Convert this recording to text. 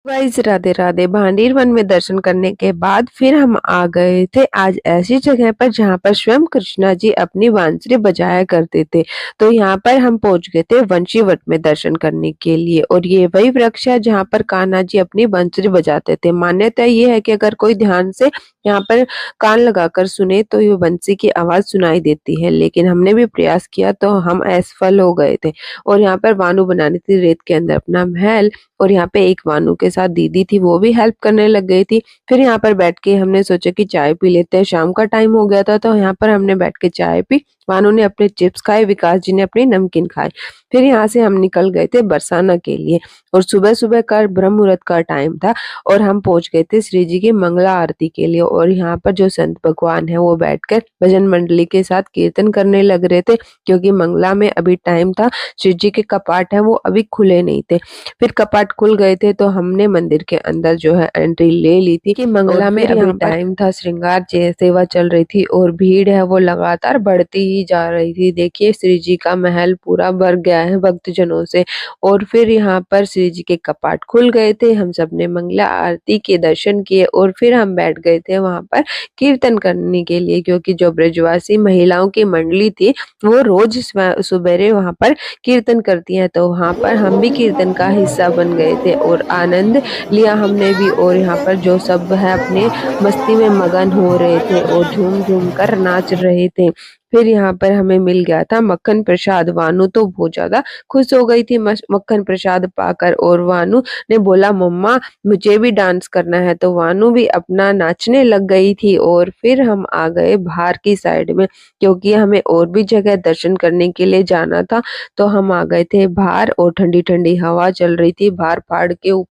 Guys Radhe Radhe. Bhandir one में दर्शन करने के बाद फिर हम आ गए थे आज ऐसी जगह पर जहाँ पर स्वयं कृष्णा जी अपनी बांसुरी बजाया करते थे। तो यहाँ पर हम पहुंच गए थे वंशी वट में दर्शन करने के लिए और ये वही वृक्ष है जहाँ पर कान्हा जी अपनी बांसुरी बजाते थे। मान्यता ये है कि अगर कोई ध्यान से यहाँ पर कान लगाकर सुने तो ये बंसी की आवाज सुनाई देती है। लेकिन हमने भी प्रयास किया तो हम असफल हो गए थे। और यहाँ पर वानू बनानी थी रेत के अंदर अपना महल और यहाँ पे एक वानू के साथ दीदी थी, वो भी हेल्प करने लग गई थी। फिर यहाँ पर बैठ के हमने सोचा कि चाय पी लेते हैं, शाम का टाइम हो गया था तो यहाँ पर हमने बैठ के चाय पी। वानू ने अपने चिप्स खाए, विकास जी ने अपनी नमकीन खाए। फिर यहाँ से हम निकल गए थे बरसाना के लिए और सुबह सुबह का ब्रह्म मुहूर्त का टाइम था और हम पहुंच गए थे श्री जी की मंगला आरती के लिए। और यहाँ पर जो संत भगवान है वो बैठकर भजन मंडली के साथ कीर्तन करने लग रहे थे, क्योंकि मंगला में अभी टाइम था, शिव जी के कपाट है वो अभी खुले नहीं थे। फिर कपाट खुल गए थे तो हमने मंदिर के अंदर जो है एंट्री ले ली थी कि मंगला में अभी टाइम था, श्रृंगार सेवा चल रही थी और भीड़ है वो लगातार बढ़ती ही जा रही थी। देखिए श्री जी का महल पूरा भर गया है भक्तजनों से। और फिर यहाँ पर श्री जी के कपाट खुल गए थे, हम सब ने मंगला आरती के दर्शन किए और फिर हम बैठ गए थे वहां पर कीर्तन करने के लिए, क्योंकि जो ब्रजवासी महिलाओं की मंडली थी वो रोज सुबेरे वहां पर कीर्तन करती हैं। तो वहां पर हम भी कीर्तन का हिस्सा बन गए थे और आनंद लिया हमने भी। और यहाँ पर जो सब है अपने मस्ती में मगन हो रहे थे और झूम झूम कर नाच रहे थे। फिर यहाँ पर हमें मिल गया था मक्खन प्रसाद। वानू तो बहुत ज्यादा खुश हो गई थी मक्खन प्रसाद पाकर और वानू ने बोला मम्मा मुझे भी डांस करना है, तो वानू भी अपना नाचने लग गई थी। और फिर हम आ गए बाहर की साइड में, क्योंकि हमें और भी जगह दर्शन करने के लिए जाना था। तो हम आ गए थे बाहर और ठंडी ठंडी हवा चल रही थी बाहर पहाड़ के ऊपर।